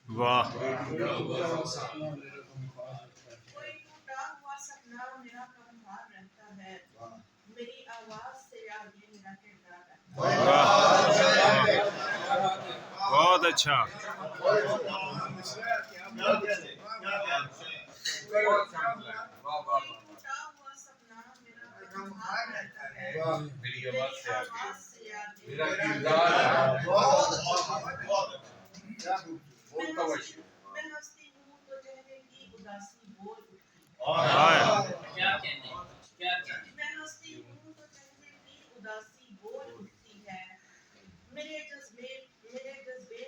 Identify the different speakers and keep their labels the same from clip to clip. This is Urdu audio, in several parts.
Speaker 1: واہ
Speaker 2: کوئی ٹوٹا ہوا سپنا میرا کمزار رہتا ہے، میری آواز سے آگے میرا کردار رہتا ہے۔
Speaker 1: بہت اچھا۔
Speaker 2: کوئی ٹوٹا ہوا سپنا میرا کمزار رہتا ہے، میری آواز سے آگے میرا کردار رہتا ہے۔ میں ہنستی ہوں تو چہرے کی اداسی بول اٹھتی ہے۔ میں ہنستی ہوں تو چہرے کی اداسی بول اٹھتی ہے، میرے جذبے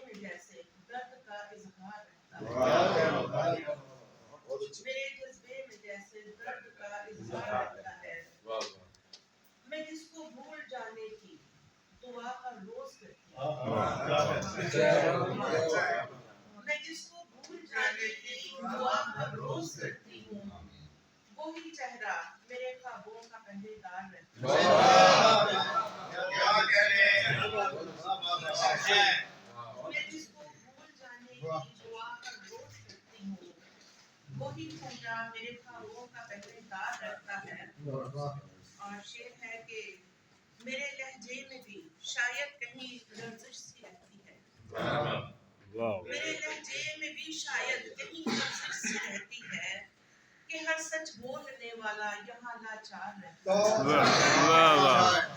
Speaker 2: میں جیسے درد کا اظہار رہتا ہے۔ میرے جذبے میں جیسے درد کا اظہار رہتا ہے۔ میں جس کو بھول جانے کی دعا ہر روز کرتی ہوں۔ میں جس کو بھول جانے کی دعا ہر روز کرتی ہوں، وہی چہرہ میرے خوابوں کا پہرے دار رہتا ہے۔ میں جس کو بھول جانے کی دعا ہر روز کرتی ہوں، وہی چہرہ میرے خوابوں کا پہرے دار رہتا ہے۔ اور شعر ہے کہ میرے لہجے میں بھی شاید کہیں لرزش سی رہتی ہے۔ میرے لہجے میں بھی شاید کہیں لرزش سی رہتی ہے کہ ہر سچ بولنے والا یہاں لاچار رہتا ہے۔